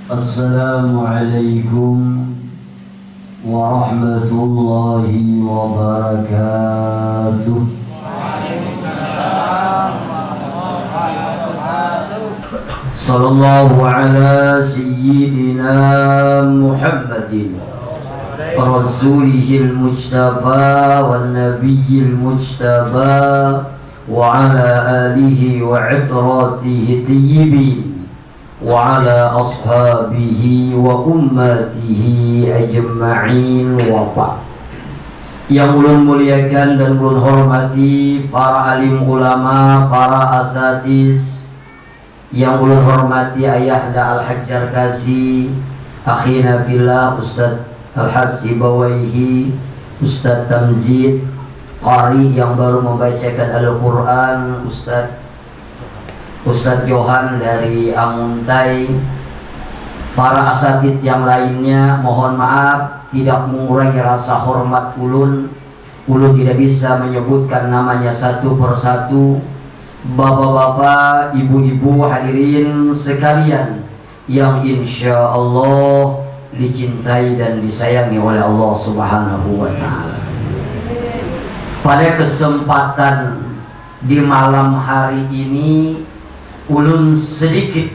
Assalamualaikum warahmatullahi wabarakatuh. Sallallahu ala sayyidina Muhammadin rasulihil mujtaba wan nabiyil mujtaba wa ala alihi wa itratihi tayyibin wa ala ashabihi wa ummatihi ajma'in wa ba'd. Yang ulun muliakan dan ulun hormati para alim ulama, para asatiz, yang ulun hormati ayahda Al-Hajjar Kasi, akhina fillah Ustadz Al-Hasibawaihi, Ustadz Tamzid Qari yang baru membacakan Al-Quran, Ustadz Johan dari Amuntai, para asatid yang lainnya, mohon maaf tidak mengurangi rasa hormat ulun. Ulun tidak bisa menyebutkan namanya satu persatu. Bapak-bapak, ibu-ibu, hadirin sekalian yang insya Allah dicintai dan disayangi oleh Allah Subhanahu wa Ta'ala. Pada kesempatan di malam hari ini, ulun sedikit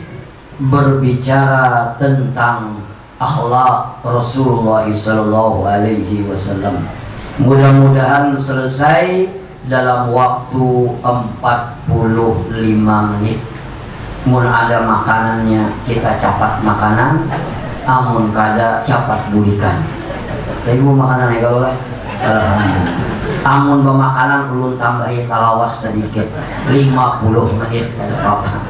berbicara tentang akhlak Rasulullah sallallahu alaihi wasallam. Mudah-mudahan selesai dalam waktu 45 menit. Mun ada makanannya kita capat makanan, amun kada capat bulikan. Tapi mau makanan ya kalau lah. Alhamdulillah. Amun pemakanan ulun tambahi talawas sedikit 50 menit kada apa-apa.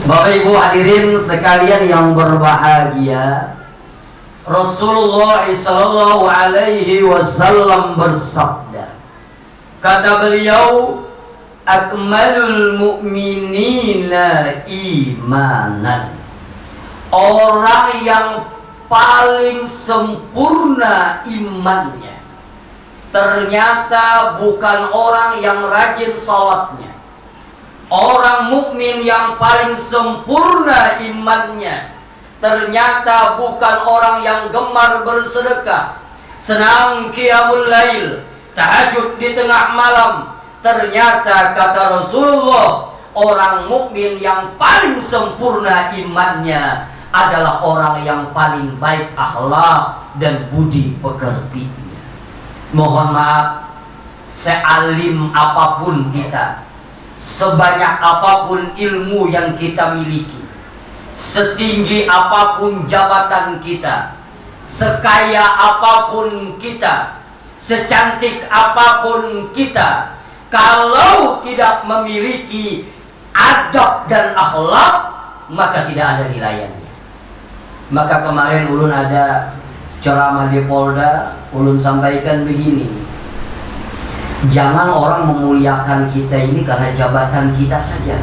Bapak Ibu hadirin sekalian yang berbahagia, Rasulullah sallallahu alaihi wasallam bersabda, kata beliau, akmalul mu'minina imanan, orang yang paling sempurna imannya ternyata bukan orang yang rajin salatnya. Orang mukmin yang paling sempurna imannya ternyata bukan orang yang gemar bersedekah, senang qiyamul lail, tahajud di tengah malam. Ternyata kata Rasulullah, orang mukmin yang paling sempurna imannya adalah orang yang paling baik akhlak dan budi pekertinya. Mohon maaf, sealim apapun kita, sebanyak apapun ilmu yang kita miliki, setinggi apapun jabatan kita, sekaya apapun kita, secantik apapun kita, kalau tidak memiliki adab dan akhlak, maka tidak ada nilainya. Maka kemarin ulun ada ceramah di Polda, ulun sampaikan begini, jangan orang memuliakan kita ini karena jabatan kita saja.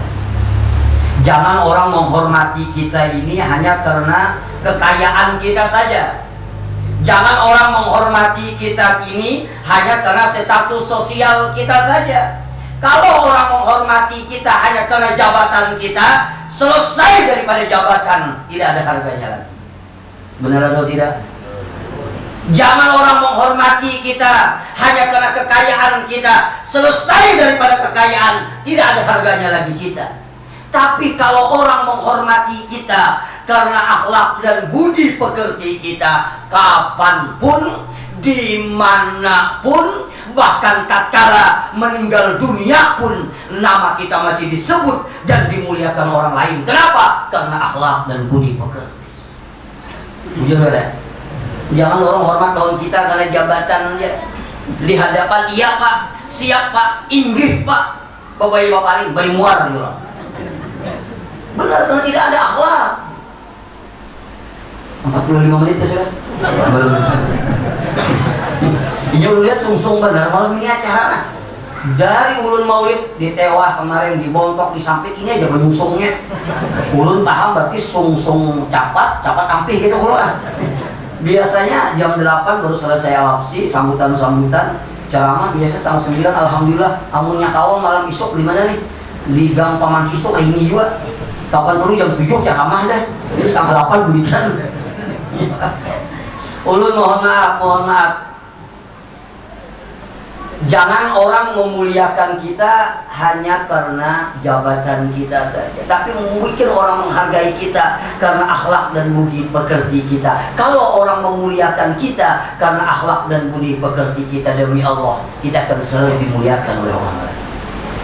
Jangan orang menghormati kita ini hanya karena kekayaan kita saja. Jangan orang menghormati kita ini hanya karena status sosial kita saja. Kalau orang menghormati kita hanya karena jabatan kita, selesai daripada jabatan, tidak ada harganya lagi. Benar atau tidak? Jangan orang menghormati kita hanya karena kekayaan kita, selesai daripada kekayaan, tidak ada harganya lagi kita. Tapi kalau orang menghormati kita karena akhlak dan budi pekerti kita, kapanpun, dimanapun, bahkan tatkala meninggal dunia pun, nama kita masih disebut dan dimuliakan orang lain. Kenapa? Karena akhlak dan budi pekerti. Jujur ya? Jangan orang hormat lawan kita karena jabatannya di hadapan, iya pak, siap pak, inggih pak, bapak ibu paling beri muar gitu. Benar, karena tidak ada akhlak. 45 menit ya sudah. Belum. Ini ulun lihat sungsung benar malam ini acara. Dari ulun maulid di Tewah kemarin, di Bontok, di Sampit, ini aja benyungsungnya. Ulun paham berarti sungsung capat ampih gitu keluar. Biasanya jam 8 baru selesai alapsi, sambutan-sambutan, ceramah biasa setengah 9, alhamdulillah. Amunnya kawan malam isuk di mana nih? di gang paman itu kayak ini juga. Kapan perlu jam 7 ceramah dah. Ini setengah 8 bulikan. Ulun mohon maaf. Jangan orang memuliakan kita hanya karena jabatan kita saja, tapi mungkin orang menghargai kita karena akhlak dan budi pekerti kita. Kalau orang memuliakan kita karena akhlak dan budi pekerti kita, demi Allah kita akan selalu dimuliakan oleh orang lain.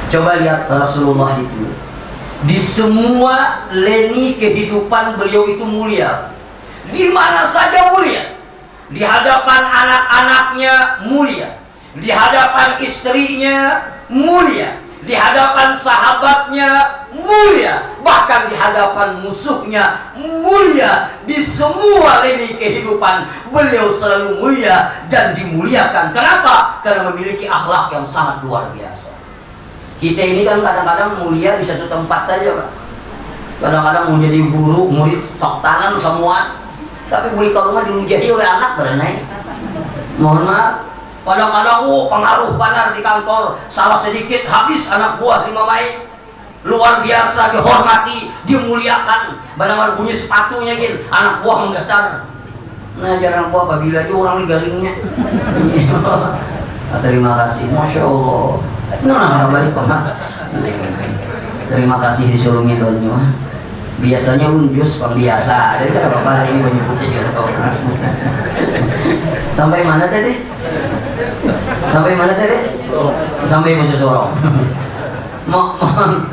Coba lihat Rasulullah itu, di semua lini kehidupan beliau itu mulia. Di mana saja mulia. Di hadapan anak-anaknya mulia, di hadapan istrinya mulia, di hadapan sahabatnya mulia, bahkan di hadapan musuhnya mulia. Di semua lini kehidupan beliau selalu mulia dan dimuliakan. Kenapa? Karena memiliki akhlak yang sangat luar biasa. Kita ini kan kadang-kadang mulia di satu tempat saja, Pak. Kadang-kadang mau jadi guru, murid tok tangan semua, tapi beli ke rumah dilujahi oleh anak berenai. Mohon maaf. Kadang-kadang pengaruh benar di kantor, salah sedikit habis anak buah dimamai. Luar biasa dihormati, dimuliakan. Benar bunyi sepatunya gitu, anak buah menggetar. Nah, jarang buah apabila aja orang garingnya. Terima kasih, masya Allah. Senang balik pernah. Terima kasih disuruh ngidonnya. Biasanya unjus pembiasa. Jadi kata bapak hari ini menyebutnya juga. Sampai mana tadi? Sampai mana tadi? Sampai Ibu Susurong. Mohon.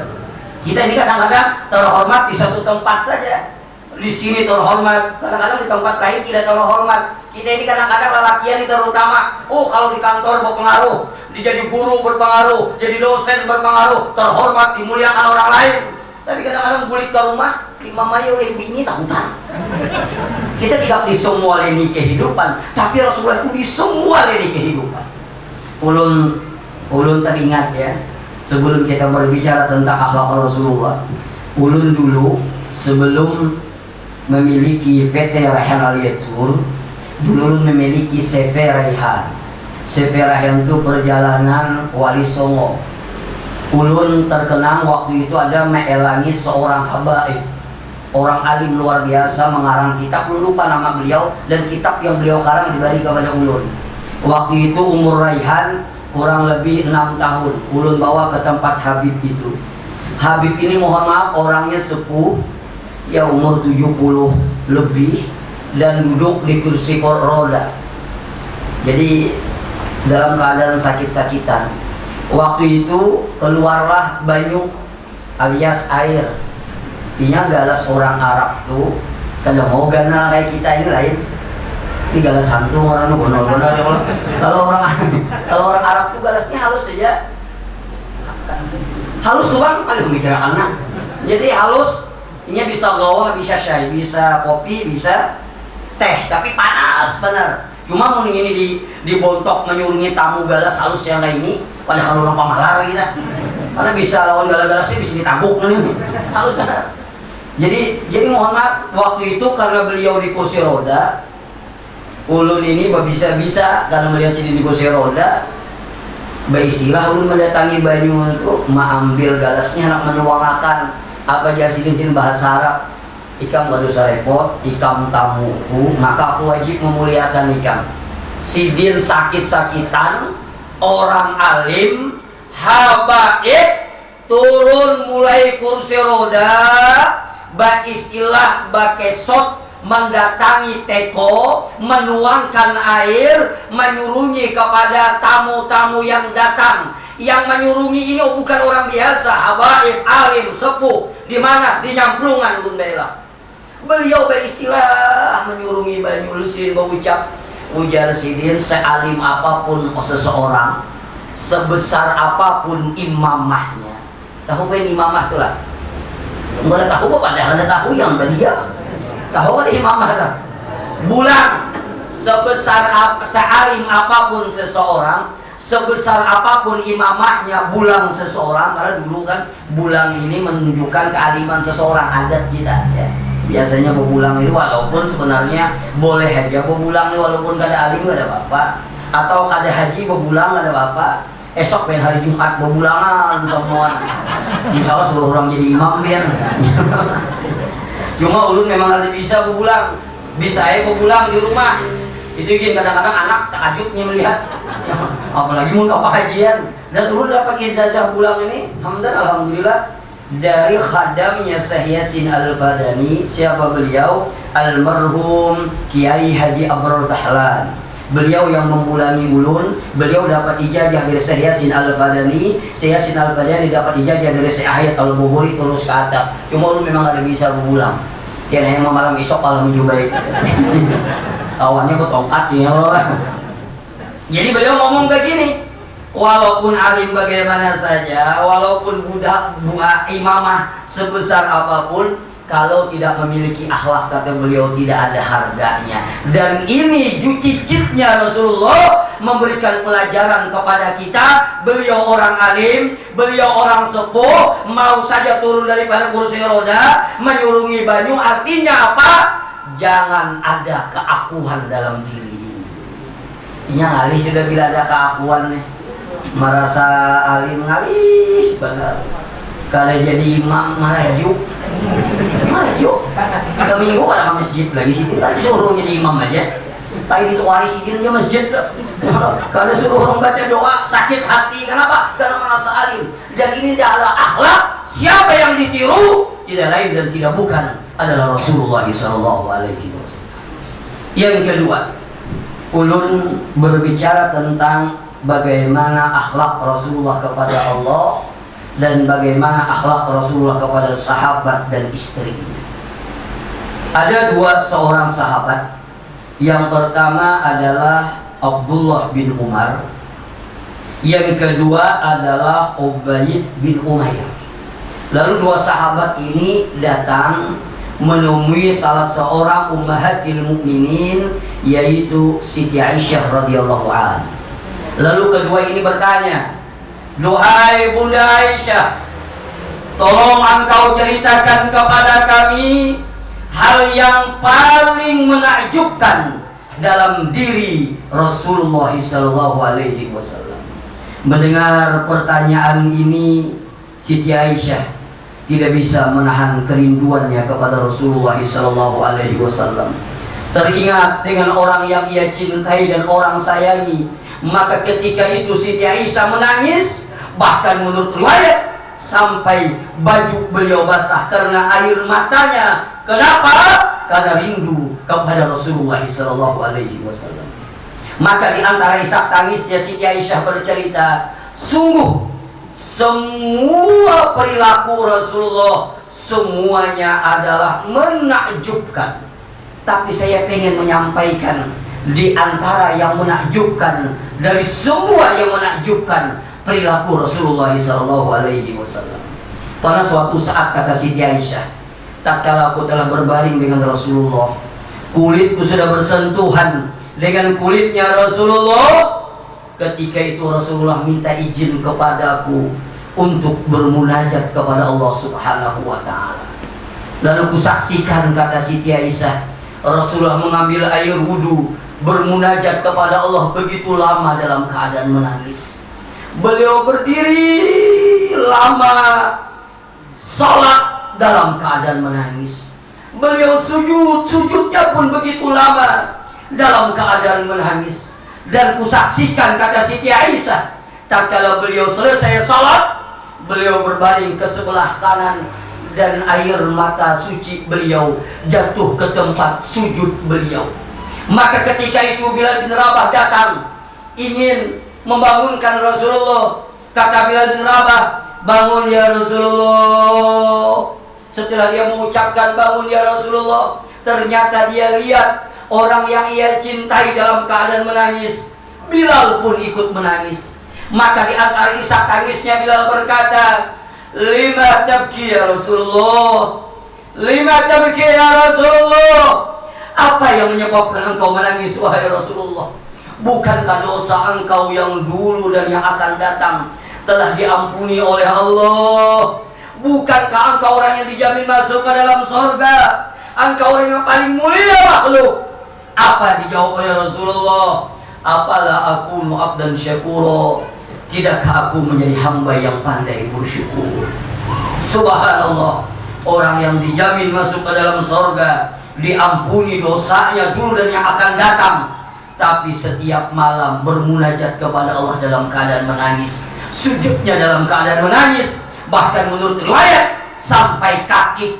Kita ini kadang-kadang terhormat di satu tempat saja. Di sini terhormat, kadang-kadang di tempat lain tidak terhormat. Kita ini kadang-kadang lelakian ini terutama. Kalau di kantor berpengaruh, jadi guru berpengaruh, jadi dosen berpengaruh, terhormat, dimuliakan orang lain. Tapi kadang-kadang bulik ke rumah, dimamai oleh bini takutan. Kita tidak di semua lini kehidupan, tapi Rasulullah itu di semua lini kehidupan. Ulun teringat ya, sebelum kita berbicara tentang akhlak Rasulullah, ulun dulu sebelum memiliki VT Raihan Aliyatur, dulu ulun memiliki CV Raihan. CV Raihan itu perjalanan Wali Songo. Ulun terkenang waktu itu ada meelangi seorang habaib, orang alim luar biasa, mengarang kitab. Ulun lupa nama beliau, dan kitab yang beliau karang diberi kepada ulun. Waktu itu umur Raihan kurang lebih 6 tahun. Ulun bawa ke tempat Habib itu. Habib ini mohon maaf orangnya sepuh, ya umur 70 lebih, dan duduk di kursi roda. Jadi dalam keadaan sakit-sakitan. Waktu itu keluarlah banyu alias air. Artinya galas orang Arab tuh kada mau ganal kayak kita ini lain. Ini galas hantu orang tuh gonol-gonol ya. Kalau orang Arab tuh galasnya halus saja. Halus tuh Bang, kali pemikirannya. Jadi halus, ini bisa gawah, bisa syai, bisa kopi, bisa teh, tapi panas benar. Cuma mau ini dibontok menyurungi tamu galas halus yang kayak ini, padahal orang pamalar kita. Karena bisa lawan galas-galasnya bisa ditabuk nih. Halus benar. Jadi mohon maaf, waktu itu karena beliau di kursi roda, ulun ini bisa-bisa karena melihat sini di kursi roda, beristilah ulun mendatangi banyu untuk mengambil galasnya, nak menuangkan apa jasidin bahasa Arab. Ikam gak dosa repot, ikam tamuku, maka aku wajib memuliakan ikam. Sidin sakit-sakitan, orang alim, habaib, turun mulai kursi roda, istilah bakesot, mendatangi teko, menuangkan air, menyurungi kepada tamu-tamu yang datang. Yang menyurungi ini bukan orang biasa, habaib, alim, sepuh. Di mana? Di Nyamplungan, Bunda. Beliau beristilah menyurungi banyu lusin berucap, ujar sidin, sealim apapun seseorang, sebesar apapun imamahnya. Tahu apa yang imamah itu lah? Enggak ada tahu apa, padahal ada tahu yang dia. Tahu ada imamah lah. Bulan sebesar sealim apapun seseorang, sebesar apapun imamahnya bulang seseorang. Karena dulu kan bulang ini menunjukkan kealiman seseorang, adat kita ya. Biasanya bebulang itu walaupun sebenarnya boleh aja bebulang nih, walaupun kada alim gak ada apa-apa, atau kada haji bebulang gak ada apa-apa. Esok pengen hari Jumat bebulangan semua. Insya Allah seluruh orang jadi imam biar. Cuma ulun memang ada bisa bebulang, bisa bebulang di rumah. Itu kan kadang-kadang anak takjubnya melihat, apalagi mau ke pengajian. Dan ulun dapat ijazah pulang ini, alhamdulillah dari khadamnya Syekh Yasin Al-Badani. Siapa beliau? Almarhum Kiai Haji Abrol Tahlan. Beliau yang membulangi ulun. Beliau dapat ijazah dari Syekh Yasin Al-Badani. Syekh Yasin Al-Badani dapat ijazah dari Syekh Hayat Al-Buburi terus ke atas. Cuma ulun memang ada bisa berulang. Kayaknya yang malam esok kalau menuju baik. Kawannya bertongkat ya Allah. Jadi beliau ngomong begini, walaupun alim bagaimana saja, walaupun budak imamah sebesar apapun, kalau tidak memiliki akhlak, kata beliau, tidak ada harganya. Dan ini cicitnya Rasulullah memberikan pelajaran kepada kita. Beliau orang alim, beliau orang sepuh, mau saja turun daripada kursi roda menyurungi banyu. Artinya apa? Jangan ada keakuan dalam diri ini. Ini ngalih sudah bila ada keakuan nih, merasa alim ngalih benar. Kalau jadi imam marajuk, seminggu ada ke masjid lagi situ kan disuruh jadi imam aja. Tapi itu waris izin dia masjid. Kalau suruh orang baca doa sakit hati, kenapa? Karena merasa alim. Dan ini adalah akhlak. Siapa yang ditiru? Tidak lain dan tidak bukan adalah Rasulullah SAW. Yang kedua, ulun berbicara tentang bagaimana akhlak Rasulullah kepada Allah dan bagaimana akhlak Rasulullah kepada sahabat dan istrinya. Ada seorang sahabat. Yang pertama adalah Abdullah bin Umar. Yang kedua adalah Ubaid bin Umayyah. Lalu dua sahabat ini datang menemui salah seorang ummahatil mukminin, yaitu Siti Aisyah radhiyallahu anha. Lalu kedua ini bertanya, "Duhai Bunda Aisyah, tolong engkau ceritakan kepada kami hal yang paling menakjubkan dalam diri Rasulullah SAW." Mendengar pertanyaan ini, Siti Aisyah tidak bisa menahan kerinduannya kepada Rasulullah SAW. Teringat dengan orang yang ia cintai dan orang sayangi, maka ketika itu Siti Aisyah menangis. Bahkan menurut riwayat sampai baju beliau basah karena air matanya. Kenapa? Karena rindu kepada Rasulullah SAW. Maka di antara isak tangisnya Siti Aisyah bercerita, sungguh semua perilaku Rasulullah semuanya adalah menakjubkan. Tapi saya ingin menyampaikan di antara yang menakjubkan dari semua yang menakjubkan perilaku Rasulullah SAW. Pada suatu saat kata Siti Aisyah, tatkala aku telah berbaring dengan Rasulullah, kulitku sudah bersentuhan dengan kulitnya Rasulullah. Ketika itu Rasulullah minta izin kepadaku untuk bermunajat kepada Allah Subhanahu wa ta'ala. Lalu kusaksikan, kata Siti Aisyah, Rasulullah mengambil air wudu, bermunajat kepada Allah begitu lama dalam keadaan menangis. Beliau berdiri lama, salat dalam keadaan menangis. Beliau sujudnya pun begitu lama dalam keadaan menangis. Dan kusaksikan, kata Siti Aisyah, tatkala beliau selesai salat, beliau berbaring ke sebelah kanan dan air mata suci beliau jatuh ke tempat sujud beliau. Maka ketika itu Bilal bin Rabah datang ingin membangunkan Rasulullah. Kata Bilal bin Rabah, "Bangun ya Rasulullah." Setelah dia mengucapkan bangun ya Rasulullah, ternyata dia lihat orang yang ia cintai dalam keadaan menangis. Bilal pun ikut menangis. Maka di antara isak tangisnya Bilal berkata, "Lima tabki ya Rasulullah, lima tabki ya Rasulullah." Apa yang menyebabkan engkau menangis wahai Rasulullah? Bukankah dosa engkau yang dulu dan yang akan datang telah diampuni oleh Allah? Bukankah engkau orang yang dijamin masuk ke dalam surga? Engkau orang yang paling mulia makhluk. Apa dijawab oleh Rasulullah? Apalah aku abdan syakura, tidakkah aku menjadi hamba yang pandai bersyukur? Subhanallah, orang yang dijamin masuk ke dalam surga, diampuni dosanya dulu dan yang akan datang, tapi setiap malam bermunajat kepada Allah dalam keadaan menangis, sujudnya dalam keadaan menangis, bahkan menurut riwayat sampai kaki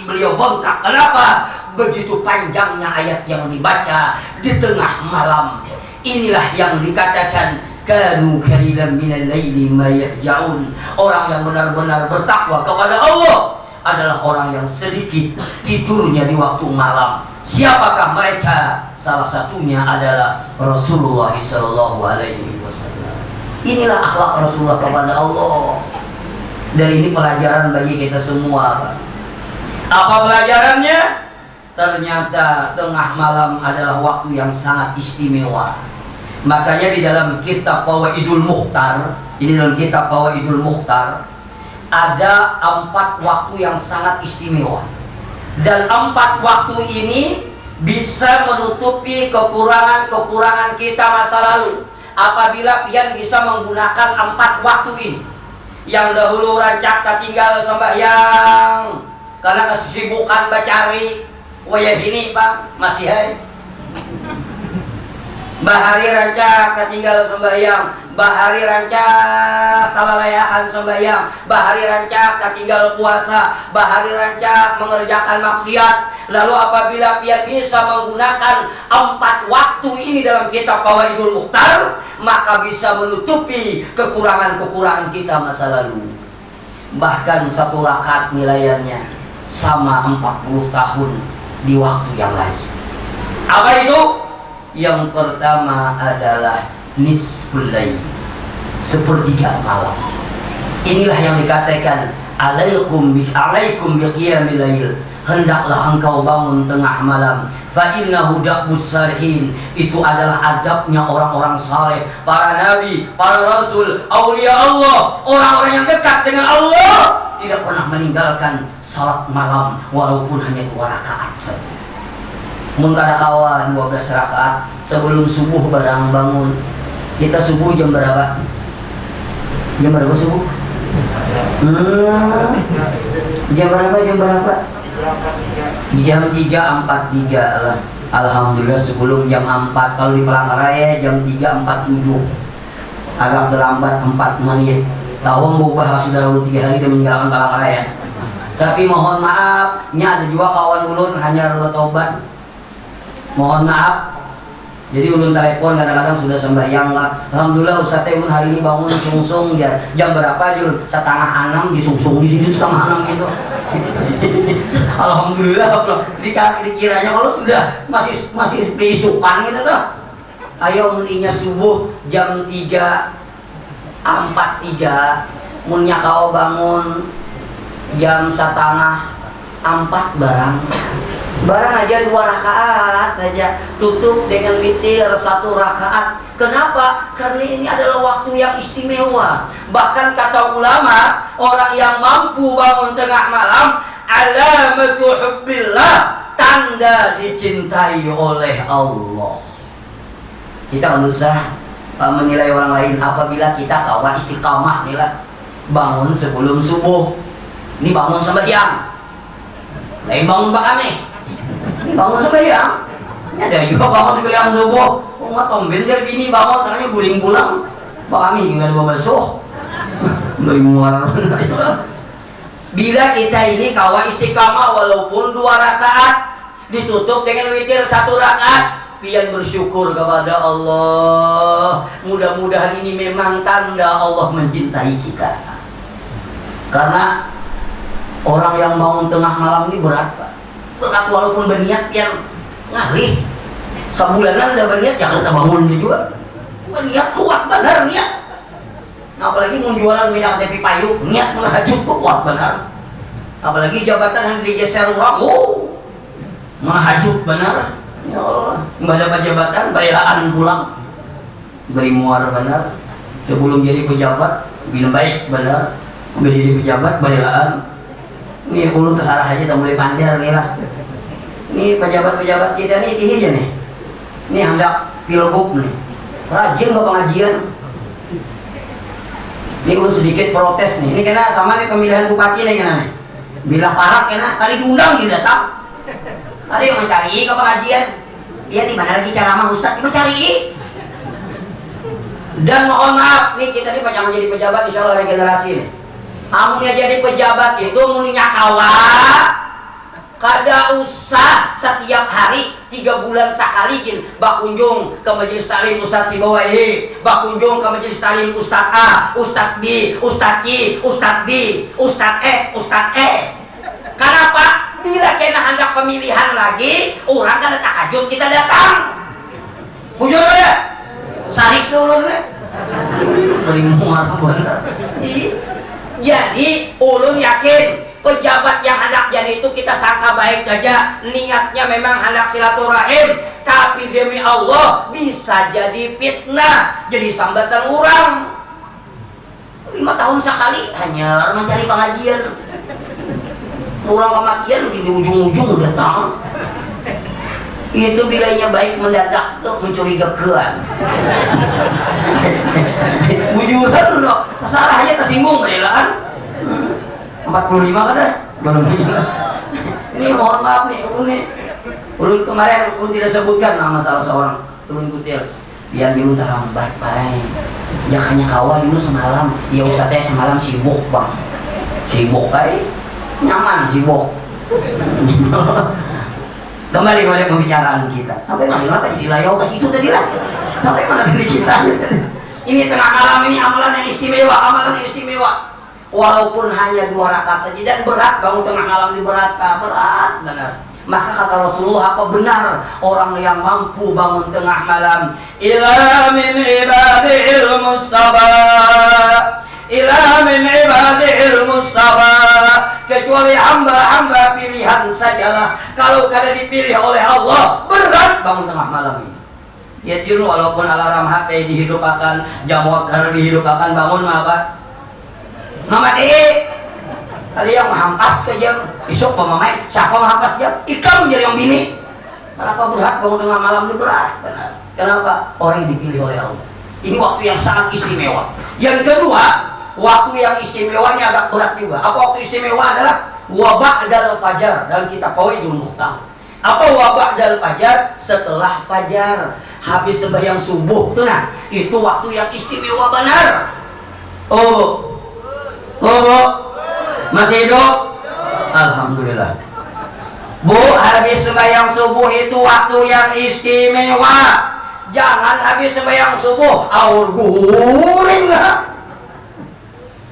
beliau bengkak. Kenapa? Begitu panjangnya ayat yang dibaca di tengah malam. Inilah yang dikatakan kanu qalilan minal laili ma yahjaun. Orang yang benar-benar bertakwa kepada Allah adalah orang yang sedikit tidurnya di waktu malam. Siapakah mereka? Salah satunya adalah Rasulullah sallallahu alaihi wasallam. Inilah akhlak Rasulullah kepada Allah. Dari ini pelajaran bagi kita semua, Pak. Apa pelajarannya? Ternyata tengah malam adalah waktu yang sangat istimewa. Makanya di dalam kitab Fawaidul Mukhtar, ada 4 waktu yang sangat istimewa. Dan 4 waktu ini bisa menutupi kekurangan-kekurangan kita masa lalu apabila pian bisa menggunakan 4 waktu ini. Yang dahulu rancak tak tinggal sembahyang karena kesibukan bacari wayah ini Pak masih hai. Bahari rancak tak tinggal sembahyang, bahari rancak kalalayahan sembahyang, bahari rancak tak tinggal puasa, bahari rancak mengerjakan maksiat. Lalu apabila dia bisa menggunakan 4 waktu ini dalam kitab Fawaidul Mukhtar, maka bisa menutupi kekurangan-kekurangan kita masa lalu. Bahkan 1 rakaat nilainya sama 40 tahun di waktu yang lain. Apa itu? Yang pertama adalah nisful lail, 1/3 malam. Inilah yang dikatakan alaikum biqiyamil lail. Hendaklah engkau bangun tengah malam. Fa innahu da'bus salihin. Itu adalah adabnya orang-orang saleh, para nabi, para rasul, aulia Allah, orang-orang yang dekat dengan Allah, tidak pernah meninggalkan salat malam walaupun hanya 2 rakaat saja. Mengkada kawa 12 rakaat sebelum subuh barang bangun. Kita subuh jam berapa? Jam berapa subuh? Jam berapa? Jam 3.43 lah. Alhamdulillah sebelum jam 4. Kalau di Palangkaraya jam 3.47. Agak terlambat 4 menit. Tahu mengubah sudah 3 hari dia meninggalkan Palangkaraya. Tapi mohon maaf, ada juga kawan ulun hanya rela tobat. Mohon maaf. Jadi ulun telepon kadang-kadang sudah sembahyang lah. Alhamdulillah Ustaz ulun hari ini bangun sungsung dia. Jam berapa Jul? 5:30 disungsung di sini 5:30 gitu. Alhamdulillah kalau dikiranya kalau sudah masih keisukan gitu tuh. Ayo muninya subuh jam 3.43 munnya kau bangun jam 3:30 barang aja 2 rakaat aja, tutup dengan witir 1 rakaat. Kenapa? Karena ini adalah waktu yang istimewa. Bahkan kata ulama, orang yang mampu bangun tengah malam alamatu hubbillah, tanda dicintai oleh Allah. Kita nggak usah menilai orang lain apabila kita kawan istiqamah nih lah, bangun sebelum subuh. Ini bangun sembahyang, lain bangun bakame. Ini bangun sembahyang. Ini ada juga bangun sembahyang subuh. Nggak tomben dari bini bangun ternyata guring pulang. Bakame tinggal 2 basuh. Beri muar. Bila kita ini kawan istiqamah walaupun 2 rakaat ditutup dengan witir 1 rakaat, pian bersyukur kepada Allah. Mudah-mudahan ini memang tanda Allah mencintai kita. Karena orang yang bangun tengah malam ini berat, Pak. Berat walaupun berniat yang ngalih. Sebulanan udah berniat jangan kita bangun juga. Berniat kuat benar niat. Nah, apalagi mau jualan minyak tepi payu, niat menghajut kuat benar. Apalagi jabatan yang digeser orang, menghajut benar. Ya Allah, nggak dapat jabatan, berelaan pulang, beri muar benar. Sebelum jadi pejabat, bina baik benar. Habis jadi pejabat, berelaan. Ini ulun terserah aja, tak boleh pandar nih lah. Ini pejabat-pejabat kita nih tihi aja nih. Ini hendak pilgub nih, rajin ke pengajian. Ini ulun sedikit protes nih. Ini kena sama nih pemilihan bupati nih kena nih. Bilang parak kena. Tadi diundang gitu datang. Tadi yang mencari ke pengajian. Dia di mana lagi ceramah Ustadz? Dia mencari. Dan mohon maaf nih kita nih jangan jadi pejabat insya Allah regenerasi nih. Amunnya jadi pejabat itu muninya kawat. Kada usah setiap hari 3 bulan sekali gin bakunjung ke majelis taklim Ustadz Sibawaihi, bakunjung ke majelis taklim Ustadz A, Ustadz B, Ustadz C, Ustadz D, Ustadz E, Ustadz E. Kenapa? Bila kena hendak pemilihan lagi, orang kada takajud kita datang. Bujur ya? Sarik dulu nih. Beri muat bener. Jadi ulun yakin pejabat yang hendak jadi itu kita sangka baik saja, niatnya memang hendak silaturahim, tapi demi Allah bisa jadi fitnah, jadi sambatan orang. 5 tahun sekali hanya mencari pengajian, orang kematian di ujung-ujung datang. Itu bilanya baik mendadak tuh mencurigakan. Bujuran loh, kesalahannya tersinggung kerelaan. 45 kan dah? Belum. Ini mohon maaf nih, ulun kemarin ulun tidak sebutkan nama salah seorang ulun kutil. Biar dulu tarang baik-baik. Jakanya kawan dulu semalam, ya Ustaznya semalam sibuk bang. Sibuk nyaman sibuk. Kembali kepada pembicaraan kita. Sampai mana apa jadi layau ke situ tadi lah. Sampai mana tadi kisahnya. Ini tengah malam ini amalan yang istimewa, Walaupun hanya 2 rakaat saja dan berat bangun tengah malam di berat benar. Maka kata Rasulullah apa benar orang yang mampu bangun tengah malam. Ila min ibadil mustafa, ila min ibadil mustafa, kecuali hamba-hamba pilihan sajalah. Kalau kada dipilih oleh Allah berat bangun tengah malam ini. Ya jujur walaupun alarm HP dihidupkan, jam wakar dihidupkan, bangun apa? Mama teh ada yang menghampas ke jam isuk pemamai siapa menghampas jam ikam jadi yang bini. Kenapa berat bangun tengah malam itu berat? Kenapa? Orang yang dipilih oleh Allah. Ini waktu yang sangat istimewa. Yang kedua, waktu yang istimewanya agak berat juga. Apa waktu istimewa adalah wabak dal fajar dalam kitab Qawaidul Muhtah. Apa wabak dal fajar? Setelah fajar habis sembahyang subuh tuh nah itu waktu yang istimewa benar. Oh Bu, masih hidup? Alhamdulillah. Bu, habis sembahyang subuh itu waktu yang istimewa. Jangan habis sembahyang subuh aur guring lah.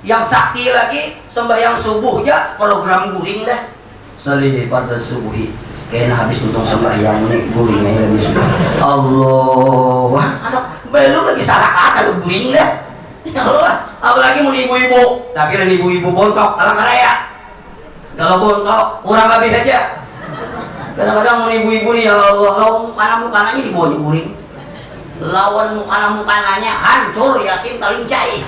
Yang sakti lagi sembahyang subuh ya program guring dah. Salih pada subuhi. Kayaknya habis tutup sembahyang nih guringnya lagi sudah. Allah, aduh, belum lagi salah kata guring dah. Ya Allah, apalagi mau ibu-ibu, tapi lain ibu-ibu bontok, alang karaya. Kalau bontok, kurang lebih aja. Kadang-kadang mau ibu-ibu nih, ya Allah, lawan mukana-mukananya dibawa guring. Lawan mukana-mukananya hancur, Yasin talincai.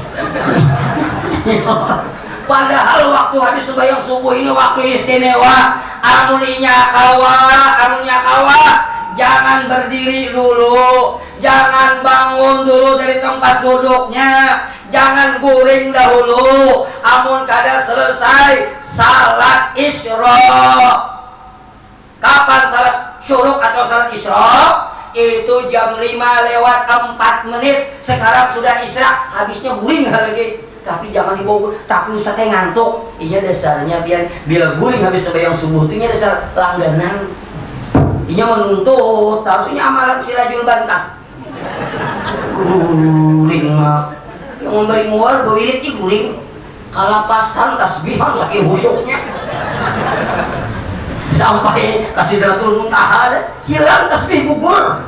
Padahal waktu habis sembahyang subuh ini waktu istimewa. Amunnya kawa, jangan berdiri dulu. Jangan bangun dulu dari tempat duduknya, jangan guring dahulu. Amun kada selesai salat isyraq. Kapan salat syuruk atau salat isyraq? Itu jam 5:04. Sekarang sudah isyraq, habisnya guring lagi. Tapi jangan dibawa. Tapi Ustaznya ngantuk. Ini dasarnya biar bila guring habis sembahyang subuh itu ini dasar langganan. Ini menuntut harusnya amalan Sirajul Bantah. Guring mah yang memberi mual bewirit di guring kalapasan tasbihan saking khusyuknya sampai kasih Sidratul Muntaha hilang tasbih gugur.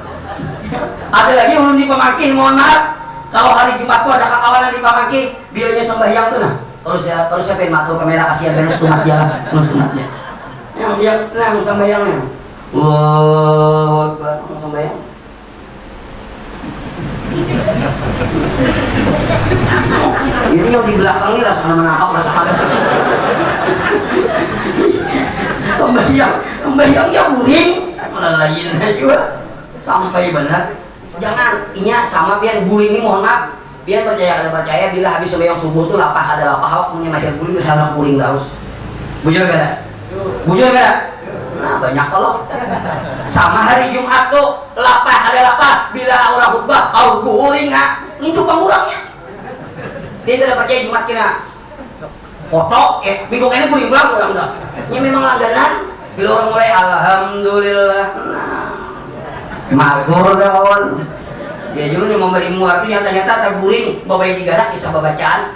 Ada lagi yang di Pamangkih, mohon maaf kalau hari Jumat tuh ada kakawanan di Pamangkih bilanya sembahyang tuh nah terus saya pengen matur kamera kasihan beres sunat jalan sunatnya yang sembahyangnya Akbar sembahyang. Ini yang di belakang ini rasanya menangkap rasanya. Sembahyangnya guring, melalain juga sampai benar. Jangan, inya sama biar guring ini mohon maaf. Biar percaya kada percaya bila habis sembahyang subuh tuh lapah ada lapah awak punya mahir guring ke sana kuring terus. Bujur kada? Bujur kada? Nah banyak kalau sama hari Jumat tuh lapah ada lapah bila orang khutbah au guring itu pengurangnya. Dia tidak percaya Jumat kena foto minggu ini guring pulang orang dah. Ini memang langganan bila orang mulai alhamdulillah nah matur dah kawan. Ya juga yang memberi muar itu nyata-nyata tak guring babai digarak bisa babacaan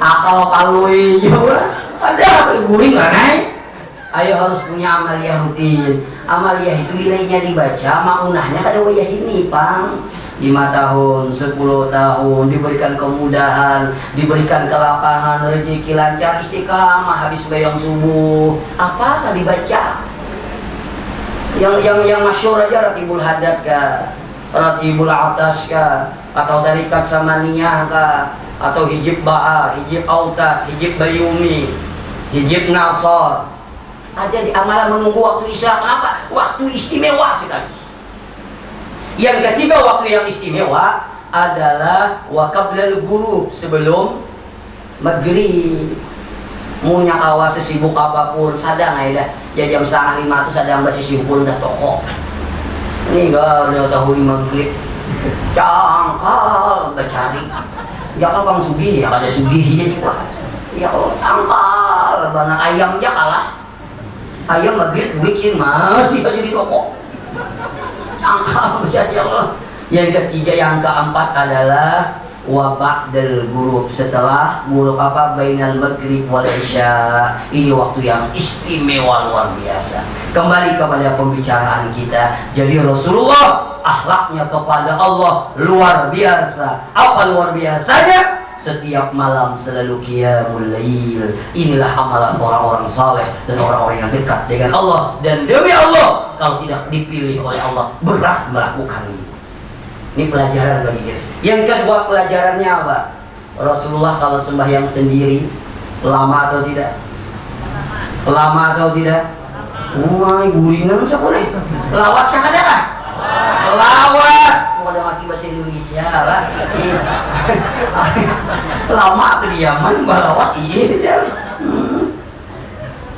akal kalui juga ada guring lah naik. Ayo harus punya amalia rutin. Amalia itu nilainya dibaca maunahnya kada wayah ini pang 5 tahun, 10 tahun diberikan kemudahan, diberikan kelapangan, rezeki lancar, istiqamah habis bayang subuh. Apakah dibaca? Yang masyhur aja Ratibul Haddad kah, Ratibul Atas kah, atau tarikat Samaniyah kah, atau Hijib Baha, Hijib Auta, Hijib Bayumi, Hijib Nasr. Ada di amalan menunggu waktu isya. Kenapa? Waktu istimewa sekali. Yang ketiga waktu yang istimewa adalah waqablal ghurub, sebelum maghrib. Mau nyakawa sesibuk apapun sadang aja ya jam 4:30 itu sadang masih sibuk dah toko ini gak udah tahu di maghrib cangkal bercari ya kalau bang sugih ya ada sugihnya juga ya kalau cangkal banyak ayam ya kalah ayam maghrib bulicin masih aja di toko cangkal bercari Allah. Yang ketiga yang keempat adalah wa ba'dal ghurub, setelah ghurub apa bainal maghrib wal isya. Ini waktu yang istimewa luar biasa. Kembali kepada pembicaraan kita. Jadi Rasulullah akhlaknya kepada Allah luar biasa. Apa luar biasanya? Setiap malam selalu qiyamul lail. Inilah amalan orang-orang saleh dan orang-orang yang dekat dengan Allah. Dan demi Allah, kalau tidak dipilih oleh Allah, berat melakukan ini. Ini pelajaran bagi kita. Yang kedua pelajarannya apa? Rasulullah kalau sembahyang sendiri lama atau tidak? Lama atau tidak? Wah, guringan siapa nih? Lawas kah ada kah? Lawas. Mau ada mati bahasa Indonesia lah. Lama kediaman balawas iya.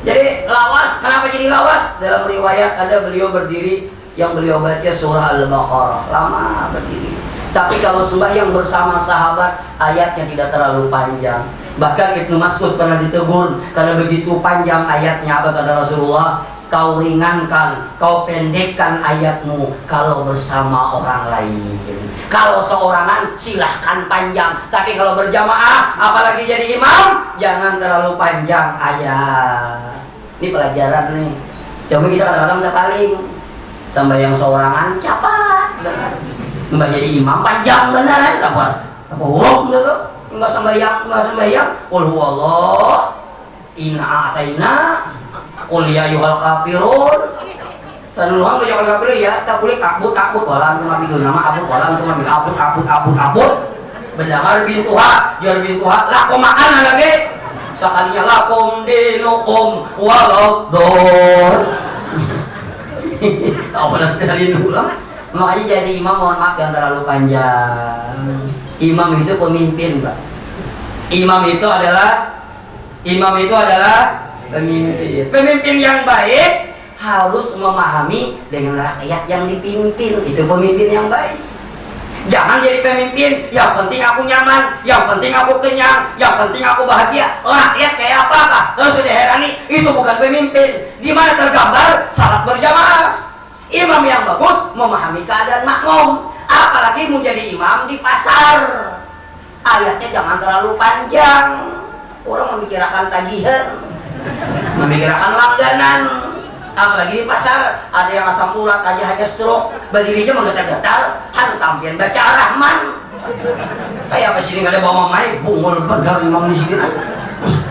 Jadi lawas, kenapa jadi lawas? Dalam riwayat ada beliau berdiri yang beliau baca surah Al-Baqarah, lama berdiri. Tapi kalau sembahyang bersama sahabat, ayatnya tidak terlalu panjang. Bahkan Ibnu Mas'ud pernah ditegur karena begitu panjang ayatnya. Apa kata Rasulullah? Kau ringankan, kau pendekkan ayatmu kalau bersama orang lain. Kalau seorangan silahkan panjang, tapi kalau berjamaah, apalagi jadi imam, jangan terlalu panjang ayat. Ini pelajaran nih. Coba kita kadang-kadang udah paling sembahyang seorangan cepat benar. Mbak jadi imam panjang beneran apa huruf gitu. Enggak sembahyang qul huwallah inna ataina qul ya ayyuhal kafirun. Sanuhan ke jangan kafir ya, tak boleh abut walan tu mabidun nama abut walan tu mabil abut. Benar bintuha, jar bintuha lah kau makan lagi. Sekalinya lakum dinukum waladhdallin. Apalah dari ulang. Makanya jadi imam mohon maaf yang terlalu panjang. Imam itu pemimpin, Pak. Imam itu adalah pemimpin. Pemimpin yang baik harus memahami dengan rakyat yang dipimpin. Itu pemimpin yang baik. Jangan jadi pemimpin, yang penting aku nyaman, yang penting aku kenyang, yang penting aku bahagia. Rakyat kayak apakah? Kalau sudah herani, itu bukan pemimpin. Di mana tergambar salat berjamaah. Imam yang bagus memahami keadaan makmum. Apalagi mau jadi imam di pasar. Ayatnya jangan terlalu panjang. Orang memikirkan tagihan, memikirkan langganan. Apalagi di pasar ada yang asam urat aja hanya stroke, berdirinya menggetar-getar, hantam pian baca Ar-Rahman. Kayak apa sini nggak ada bawa mamai, bungul bergar imam di sini.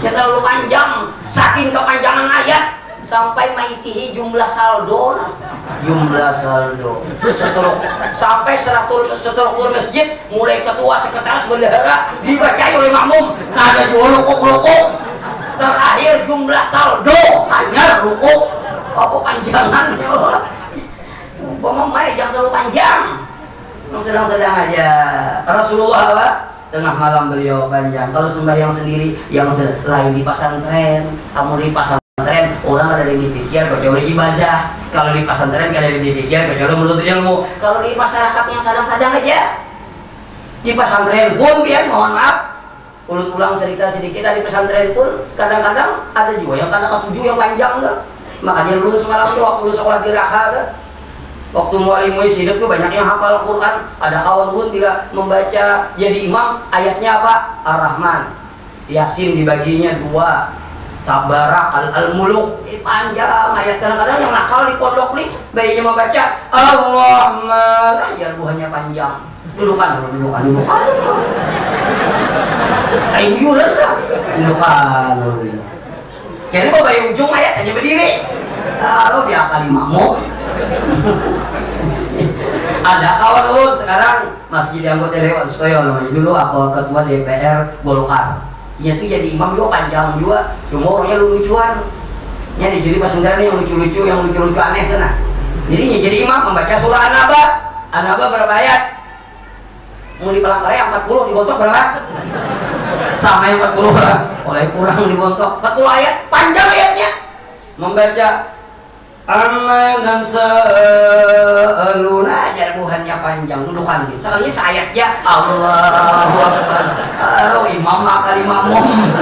Ya terlalu panjang, saking kepanjangan ayat sampai maitihi jumlah saldo, stroke sampai struktur masjid mulai ketua sekretaris bendahara dibacai oleh makmum, kada jual rukuk, terakhir jumlah saldo hanya rukuk. Apa panjangannya Allah? Pemamai jangan terlalu panjang. sedang-sedang aja. Rasulullah apa? Tengah malam beliau panjang. Kalau sembahyang sendiri yang lain di pesantren, kamu di pesantren orang ada yang dipikir kecuali ibadah. Kalau di pesantren ada yang dipikir kecuali menuntut ilmu. Kalau di masyarakat yang sadang-sadang aja. Di pesantren pun biar mohon maaf, ulang cerita sedikit, di pesantren pun kadang-kadang ada juga yang kata ketujuh yang panjang tuh. Makanya dulu semalam tuh waktu sekolah Giraha tuh, waktu mualim hidup tuh banyak yang hafal Quran. Ada kawan pun tidak membaca jadi imam, ayatnya apa? Ar-Rahman, Yasin dibaginya 2, Tabarak, Al-Muluk, ini panjang ayat. Kadang-kadang yang nakal di pondok nih bayinya membaca Ar-Rahman, ajar buahnya panjang. Dudukan. Ayo jualan lah. Dudukan. Kayaknya mau bayi ujung ayat hanya berdiri. Lalu dia kali makmum. Ada kawan lu sekarang masih jadi anggota dewan Soyo namanya. Dulu aku ketua DPR Golkar. Dia tuh jadi imam juga panjang juga. Cuma orangnya lucu-lucuan. Nya jadi pesantren yang lucu-lucu aneh tuh nah. Jadi jadi imam membaca surah An-Naba. An-Naba berapa ayat? Mau di Palangkaraya 40, dibontok berapa? Sama yang 40 lah. Oleh kurang dibontok 40 ayat, panjang ayatnya. Membaca Amma dan sa'aluna ajar buhannya panjang, dudukan gitu. Sekalinya seayat ya Allahu Akbar. Imam kali makmum.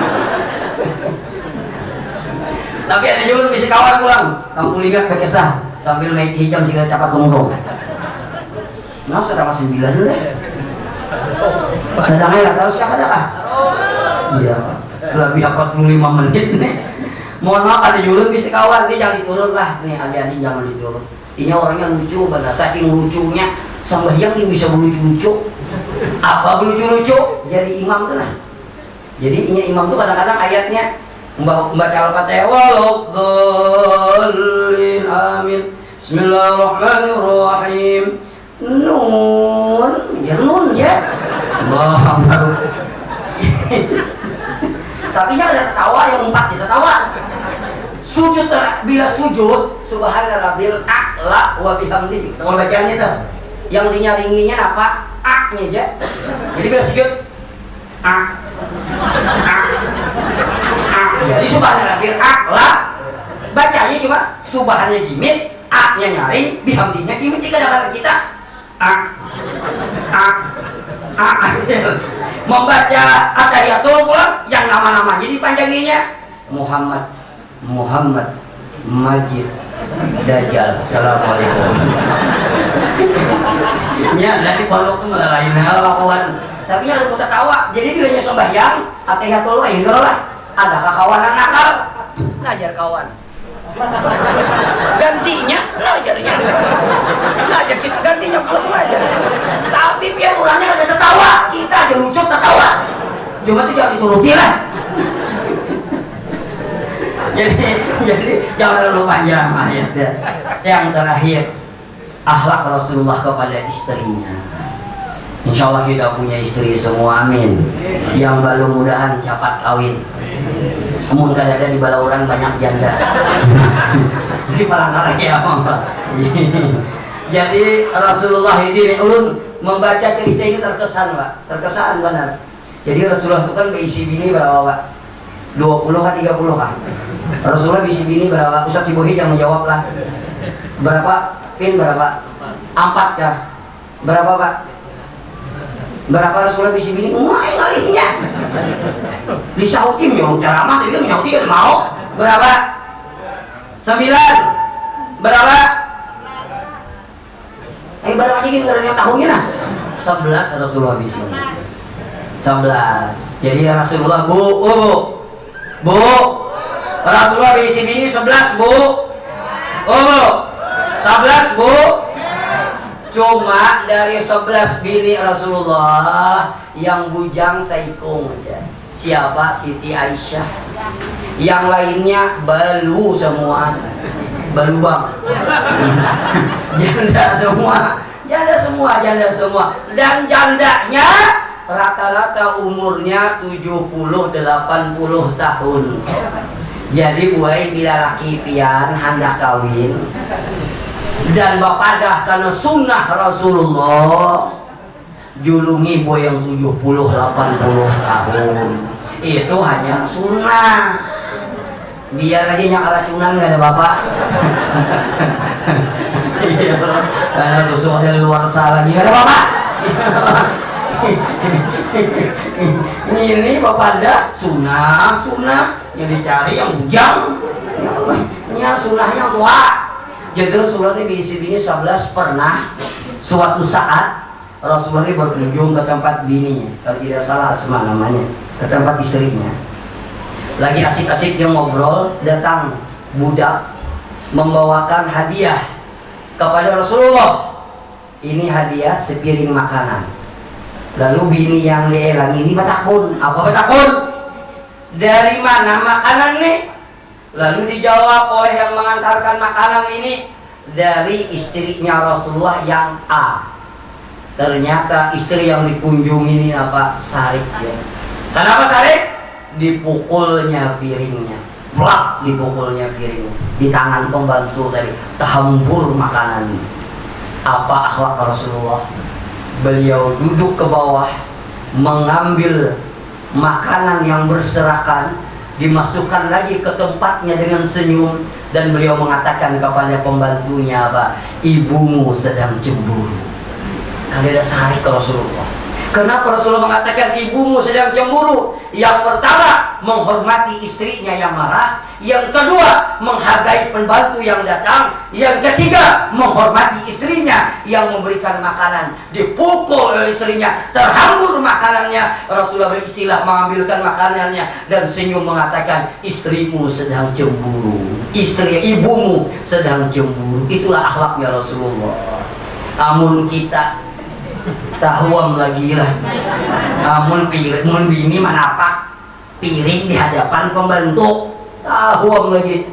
Tapi ada juga bisa kawan pulang. Kamu lihat pakai sah sambil naik hijam sehingga cepat kemusung. Nah, sedang 9 deh. Sedangnya lah harus ada kah? Iya, lebih 45 menit nih. Mohon maaf ada jurun bisa kawan, dia jangan diturun lah. Nih adik-adik jangan diturun. Ini orangnya lucu, benar saking lucunya sembahyang yang bisa lucu-lucu. Apa lucu-lucu? Jadi imam tuh nah. Jadi ini imam tuh kadang-kadang ayatnya membaca Al-Fatihah waladdallin amin. Bismillahirrahmanirrahim. Nun, ya nun ya. Allah baru. Tapi jangan ada tertawa yang 4 ditertawa. Sujud bila sujud subhana rabbil a'la wa bihamdihi. Kalau bacaannya tuh yang dinyaringinya apa? A-nya aja. Jadi bila sujud A. Jadi subhana rabbil a'la bacanya cuma subhannya gimit, A-nya nyaring, bihamdinya gimit. Kadang-kadang kita membaca atahiyatul pulang yang nama-nama jadi panjanginya Muhammad Majid Dajjal. Assalamualaikum. Ya dari pondok itu malah lain hal lakukan. Tapi yang kita tawa. Jadi bilanya sembahyang atahiyatul ini kalau lah ada kawanan nakal ngajar kawan. Gantinya ngajarnya ngajar kita gantinya belum ngajar. Tapi biar orangnya ada tertawa, kita aja lucu tertawa. Cuma itu jangan dituruti lah. jadi jangan terlalu panjang ayatnya. Yang terakhir, akhlak Rasulullah kepada istrinya. Insya Allah kita punya istri semua, amin. Yang belum mudahan cepat kawin. Namun kadang-kadang di Balauran banyak janda. Di Palangkaraya Jadi Rasulullah ini ulun membaca cerita ini terkesan Pak, terkesan benar. Jadi Rasulullah itu kan berisi bini berapa Pak? 20 kah 30 kah? Rasulullah berisi bini berapa? Ustaz Sibohi jangan menjawab lah. Berapa? Pin berapa? 4 kah? Berapa Pak? Berapa Rasulullah berisi bini? Ngai kalinya. Disautim yang ceramah tapi menyauti kan mau. Berapa? 9. Berapa? Barang aja gini karena yang tahunya nah 11 Rasulullah di sini 11. Jadi Rasulullah bu Rasulullah bisi bini 11 bu 11 bu. Cuma dari 11 bini Rasulullah yang bujang saikung aja. Siapa? Siti Aisyah. Yang lainnya balu semua. Balubang. Janda semua dan jandanya rata-rata umurnya 70-80 tahun. Jadi buai bila laki pian hendak kawin dan bapadah karena sunnah Rasulullah julungi boy yang 70-80 tahun. Itu hanya sunnah. Biar aja yang keracunan nggak ada bapak. Iya bro, karena susu dari luar sana lagi nggak ada bapak. Ini bapak ada sunnah yang dicari yang bujang. Ini sunnah yang tua. Jadi Rasulullah ini diisi bini 11 pernah suatu saat Rasulullah ini berkunjung ke tempat bininya, kalau tidak salah Asma namanya, ke tempat istrinya. Lagi asik-asik dia ngobrol, datang budak membawakan hadiah kepada Rasulullah. Ini hadiah sepiring makanan. Lalu bini yang dielang ini batakun, apa batakun? Dari mana makanan nih? Lalu dijawab oleh yang mengantarkan makanan ini, dari istrinya Rasulullah yang A. Ternyata istri yang dikunjungi ini apa? Sarik ya. Kenapa sarik? Dipukulnya piringnya, plak dipukulnya piringnya di tangan pembantu tadi, terhambur makanan. Apa akhlak Rasulullah? Beliau duduk ke bawah, mengambil makanan yang berserakan, dimasukkan lagi ke tempatnya dengan senyum, dan beliau mengatakan kepada pembantunya apa? Ibumu sedang cemburu. Kali ada sarik ke Rasulullah. Kenapa Rasulullah mengatakan ibumu sedang cemburu? Yang pertama, menghormati istrinya yang marah. Yang kedua, menghargai pembantu yang datang. Yang ketiga, menghormati istrinya yang memberikan makanan. Dipukul oleh istrinya, terhambur makanannya. Rasulullah beristilah mengambilkan makanannya dan senyum mengatakan, istrimu sedang cemburu. Ibumu sedang cemburu. Itulah akhlaknya Rasulullah. Amun kita tahuam lagi lah, amun bini manapak piring di hadapan pembantu, tahuam lagi.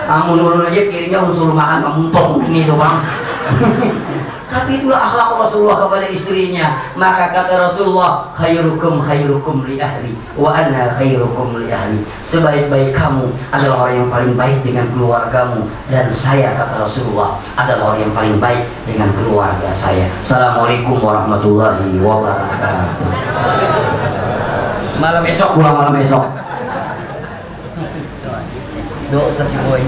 Amun ulun aja piringnya usul makan kamuntong ini tuh bang. Tapi itulah akhlak Rasulullah kepada istrinya. Maka kata Rasulullah, khairukum li ahli wa ana khairukum li ahli. Sebaik-baik kamu adalah orang yang paling baik dengan keluargamu, dan saya, kata Rasulullah, adalah orang yang paling baik dengan keluarga saya. Assalamualaikum warahmatullahi wabarakatuh. Malam esok, pulang malam esok. Doa Ustaz Boy.